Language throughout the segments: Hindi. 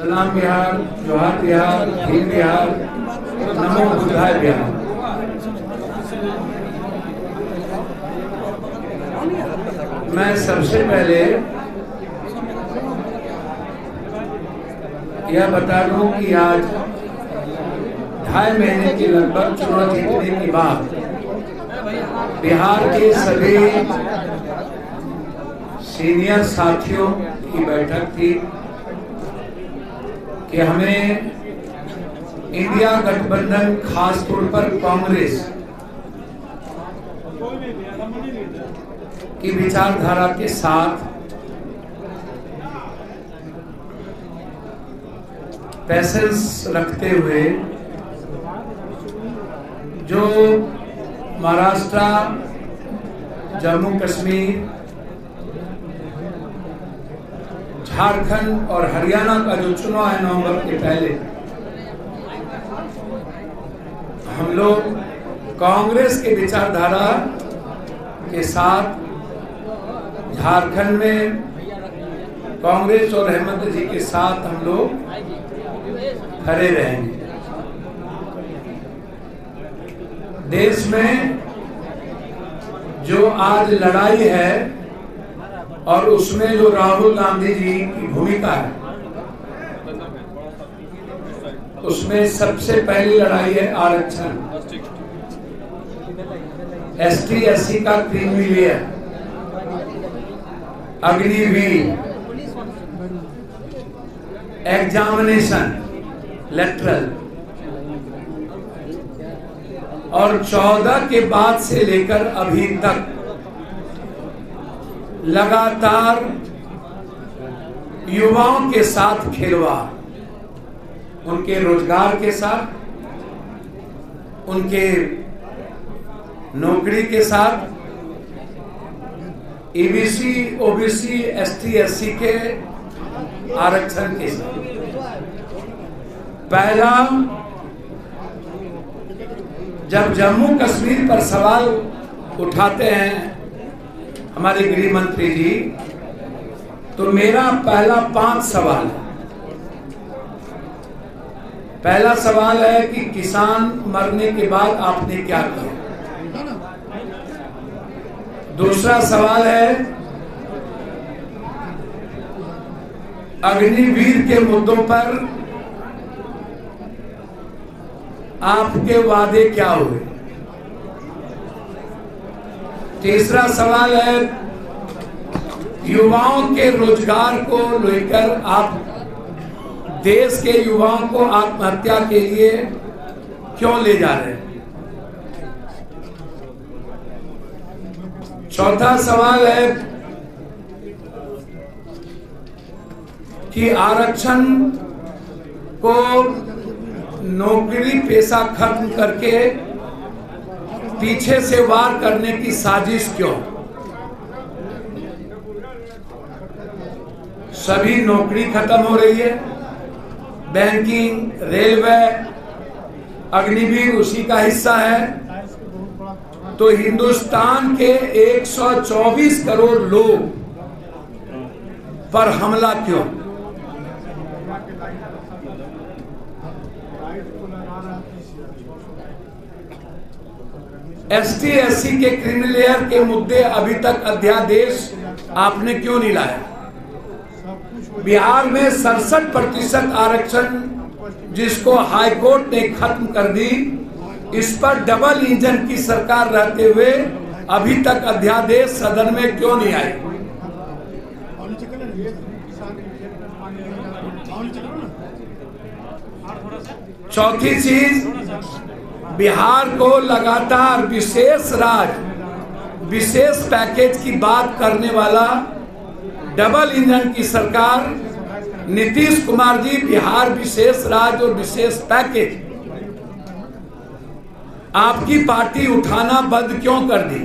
सलाम बिहार, जोहार बिहार, भीम बिहार, नमो बुद्धाय बिहार। मैं सबसे पहले यह बता दूं कि आज 2.5 महीने के लगभग चुनाव जीतने के बाद बिहार के सभी सीनियर साथियों की बैठक थी कि हमें इंडिया गठबंधन, खासतौर पर कांग्रेस की विचारधारा के साथ पैसेंस रखते हुए जो महाराष्ट्र, जम्मू कश्मीर, झारखंड और हरियाणा का जो चुनाव है नवंबर के पहले, हम लोग कांग्रेस के विचारधारा के साथ झारखंड में कांग्रेस और हेमंत जी के साथ हम लोग खड़े रहेंगे। देश में जो आज लड़ाई है और उसमें जो राहुल गांधी जी की भूमिका है, उसमें सबसे पहली लड़ाई है आरक्षण, एसटी एससी का creamy layer, Agniveer, examination, lateral, और 14 के बाद से लेकर अभी तक लगातार युवाओं के साथ खिलवाड़, उनके रोजगार के साथ, उनके नौकरी के साथ, ईबीसी, ओबीसी, एसटी, एससी के आरक्षण के साथ। पहला, जब जम्मू कश्मीर पर सवाल उठाते हैं हमारे गृह मंत्री जी, तो मेरा पहला 5 सवाल है। पहला सवाल है कि किसान मरने के बाद आपने क्या किया। दूसरा सवाल है अग्निवीर के मुद्दों पर आपके वादे क्या हुए। तीसरा सवाल है युवाओं के रोजगार को लेकर आप देश के युवाओं को आत्महत्या के लिए क्यों ले जा रहे हैं। चौथा सवाल है कि आरक्षण को नौकरी पेशा खत्म करके पीछे से वार करने की साजिश क्यों। सभी नौकरी खत्म हो रही है, बैंकिंग, रेलवे, अग्निवीर उसी का हिस्सा है। तो हिंदुस्तान के 124 करोड़ लोग पर हमला क्यों। एसटी एससी के क्रीमी लेयर के मुद्दे अभी तक अध्यादेश आपने क्यों नहीं लाया। बिहार में 67% आरक्षण जिसको हाईकोर्ट ने खत्म कर दी, इस पर डबल इंजन की सरकार रहते हुए अभी तक अध्यादेश सदन में क्यों नहीं आए। चौथी चीज, बिहार को लगातार विशेष राज्य, विशेष पैकेज की बात करने वाला डबल इंजन की सरकार नीतीश कुमार जी बिहार विशेष राज्य और विशेष पैकेज आपकी पार्टी उठाना बंद क्यों कर दी।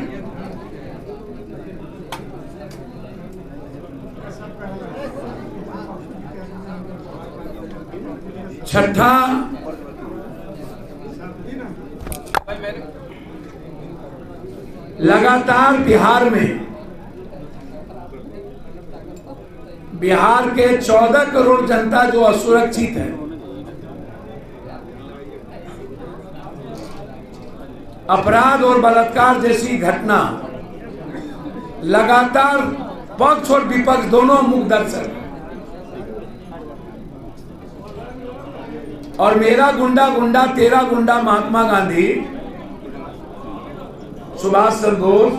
छठा, लगातार बिहार में बिहार के 14 करोड़ जनता जो असुरक्षित है, अपराध और बलात्कार जैसी घटना लगातार पक्ष और विपक्ष दोनों मुख दर्शक, और मेरा गुंडा गुंडा तेरा गुंडा महात्मा गांधी, सुभाष चंद्र बोस,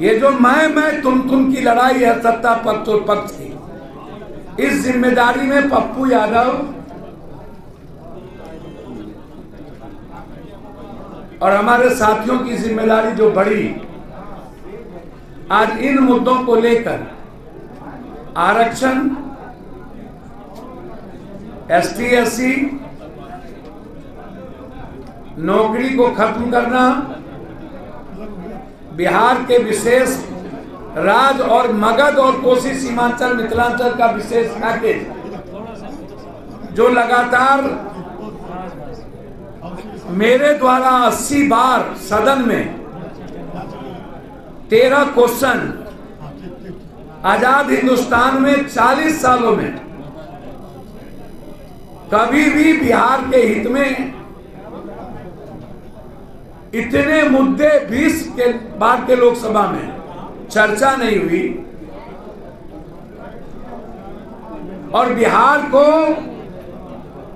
ये जो मैं तुम की लड़ाई है सत्ता पक्ष और पक्ष की, इस जिम्मेदारी में पप्पू यादव और हमारे साथियों की जिम्मेदारी जो बढ़ी, आज इन मुद्दों को लेकर आरक्षण, एसटी एससी, नौकरी को खत्म करना, बिहार के विशेष राज और मगध और कोसी सीमांचल मिथिलांचल का विशेष पैकेज जो लगातार मेरे द्वारा 80 बार सदन में 13 क्वेश्चन, आजाद हिंदुस्तान में 40 सालों में कभी भी बिहार के हित में इतने मुद्दे 20 के बाद के लोकसभा में चर्चा नहीं हुई, और बिहार को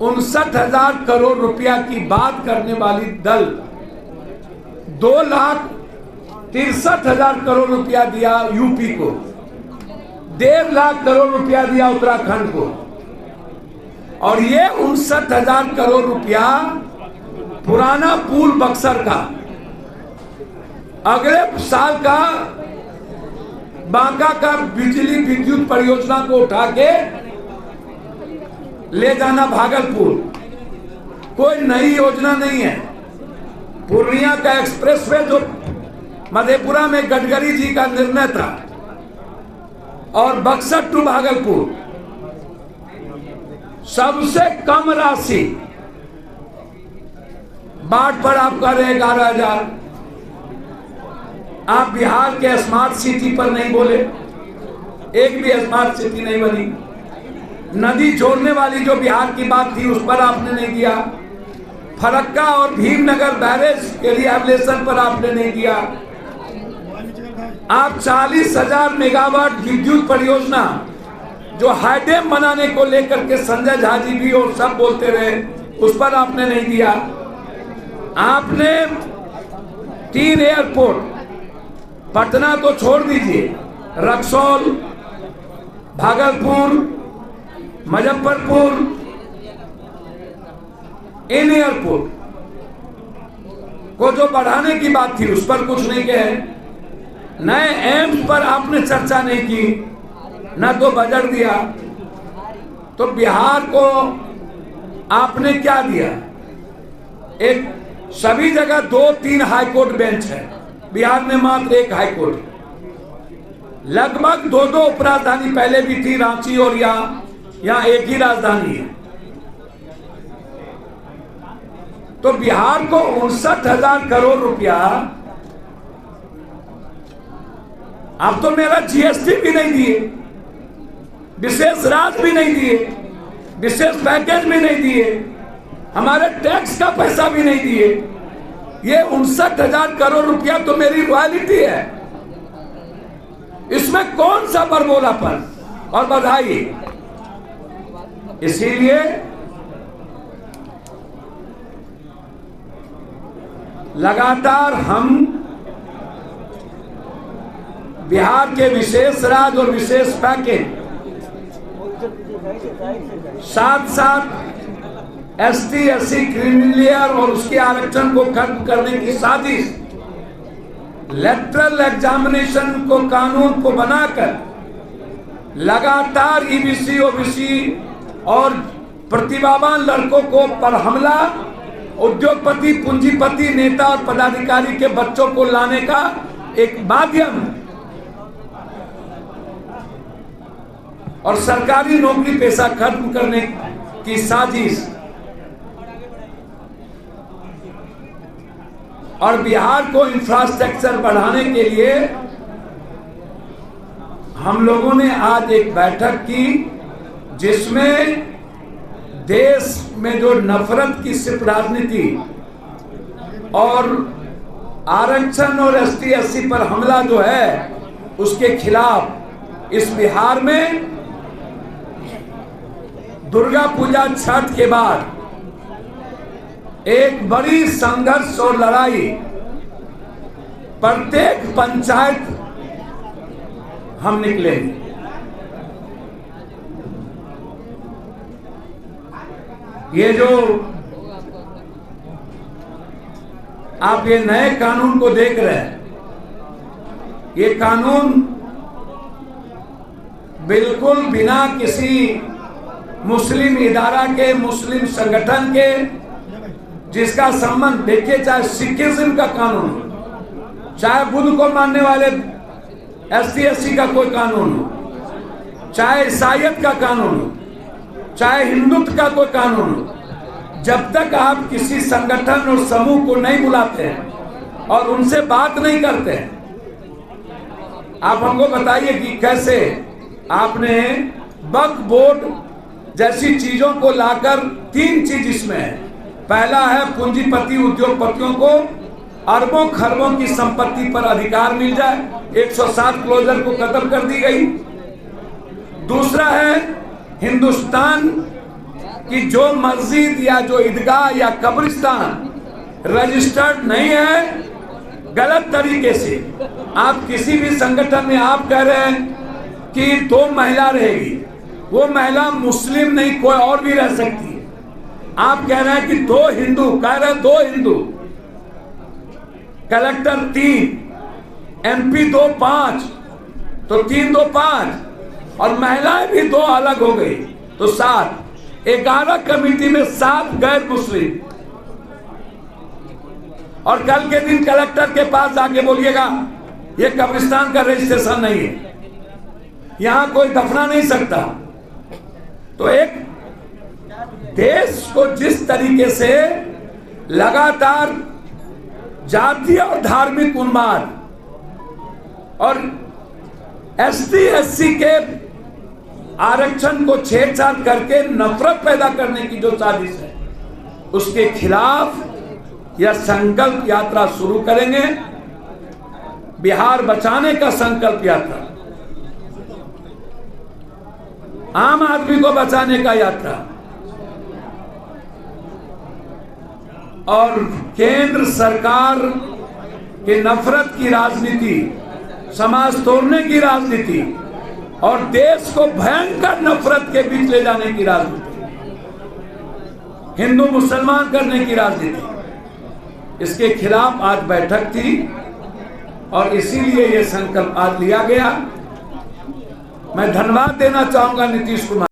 59,000 करोड़ रुपया की बात करने वाली दल 2,63,000 करोड़ रुपया दिया यूपी को, 1.5 लाख करोड़ रुपया दिया उत्तराखंड को, और ये 59,000 करोड़ रुपया पुराना पुल बक्सर का अगले साल का बांका का बिजली विद्युत परियोजना को उठा के ले जाना भागलपुर, कोई नई योजना नहीं है। पूर्णिया का एक्सप्रेसवे जो मधेपुरा में गडकरी जी का निर्णय था, और बक्सर टू भागलपुर सबसे कम राशि, बाट पर आप कर रहे 11,000। आप बिहार के स्मार्ट सिटी पर नहीं बोले, एक भी स्मार्ट सिटी नहीं बनी। नदी जोड़ने वाली जो बिहार की बात थी उस पर आपने नहीं दिया। फरक्का और भीमनगर बैरेज के रिहैबिलिटेशन पर आपने नहीं दिया। आप 40,000 मेगावाट विद्युत परियोजना जो हाईडेम बनाने को लेकर के संजय झा जी भी और सब बोलते रहे, उस पर आपने नहीं दिया। आपने 3 एयरपोर्ट, पटना तो छोड़ दीजिए, रक्सौल, भागलपुर, मुजफ्फरपुर, इन एयरपोर्ट को जो बढ़ाने की बात थी उस पर कुछ नहीं कहे। नए एम्स पर आपने चर्चा नहीं की, न तो बजट दिया। तो बिहार को आपने क्या दिया? एक सभी जगह 2-3 हाईकोर्ट बेंच है, बिहार में मात्र 1 हाईकोर्ट। लगभग 2-2 उपराजधानी पहले भी थी, रांची और यहाँ एक ही राजधानी है। तो बिहार को 59,000 करोड़ रुपया, आप तो मेरा जीएसटी भी नहीं दिए, विशेष राज भी नहीं दिए, विशेष पैकेज भी नहीं दिए, हमारे टैक्स का पैसा भी नहीं दिए। ये 59,000 करोड़ रुपया तो मेरी रॉयल्टी है, इसमें कौन सा बरबोलापन और बधाई। इसीलिए लगातार हम बिहार के विशेष राज और विशेष पैकेज, साथ साथ एसटी एससी क्रिमिनल और उसके आरक्षण को खत्म करने की साजिश, लेटरल एग्जामिनेशन को कानून को बनाकर लगातार ईबीसी ओबीसी और प्रतिभावान लड़कों को पर हमला, उद्योगपति पूंजीपति नेता और पदाधिकारी के बच्चों को लाने का एक माध्यम, और सरकारी नौकरी पेशा खत्म करने की साजिश, और बिहार को इंफ्रास्ट्रक्चर बढ़ाने के लिए हम लोगों ने आज एक बैठक की जिसमें देश में जो नफरत की सिर्फ राजनीति और आरक्षण और एसटी एससी पर हमला जो है उसके खिलाफ इस बिहार में दुर्गा पूजा छठ के बाद एक बड़ी संघर्ष और लड़ाई प्रत्येक पंचायत हम निकलेंगे। ये जो आप ये नए कानून को देख रहे हैं, ये कानून बिल्कुल बिना किसी मुस्लिम इदारा के, मुस्लिम संगठन के जिसका संबंध, देखिए चाहे सिखिज्म का कानून हो, चाहे बुद्ध को मानने वाले एसटी एससी का कोई कानून हो, चाहे ईसाईयत का कानून हो, चाहे हिंदुत्व का कोई कानून हो, जब तक आप किसी संगठन और समूह को नहीं बुलाते हैं और उनसे बात नहीं करते हैं, आप हमको बताइए कि कैसे आपने वक्फ बोर्ड जैसी चीजों को लाकर, तीन चीज इसमें है। पहला है पूंजीपति उद्योगपतियों को अरबों खरबों की संपत्ति पर अधिकार मिल जाए, 107 क्लोजर को खत्म कर दी गई। दूसरा है हिंदुस्तान की जो मस्जिद या जो ईदगाह या कब्रिस्तान रजिस्टर्ड नहीं है, गलत तरीके से आप किसी भी संगठन में आप कह रहे हैं कि 2 महिला रहेगी, वो महिला मुस्लिम नहीं कोई और भी रह सकती है। आप कह रहे हैं कि 2 हिंदू, कह रहे हैं 2 हिंदू, कलेक्टर 3, एमपी 2 5, तो 3 2 5 और महिलाएं भी 2 अलग हो गई तो 7, 11 कमेटी में 7 गैर मुस्लिम। और कल के दिन कलेक्टर के पास जाके बोलिएगा ये कब्रिस्तान का रजिस्ट्रेशन नहीं है, यहां कोई दफना नहीं सकता। तो एक देश को जिस तरीके से लगातार जातीय और धार्मिक उन्माद और एसटी एससी के आरक्षण को छेड़छाड़ करके नफरत पैदा करने की जो साजिश है, उसके खिलाफ यह संकल्प यात्रा शुरू करेंगे। बिहार बचाने का संकल्प यात्रा, आम आदमी को बचाने का यात्रा, और केंद्र सरकार के नफरत की राजनीति, समाज तोड़ने की राजनीति और देश को भयंकर नफरत के बीच ले जाने की राजनीति, हिंदू मुसलमान करने की राजनीति, इसके खिलाफ आज बैठक थी और इसीलिए यह संकल्प आज लिया गया। मैं धन्यवाद देना चाहूंगा नीतीश कुमार।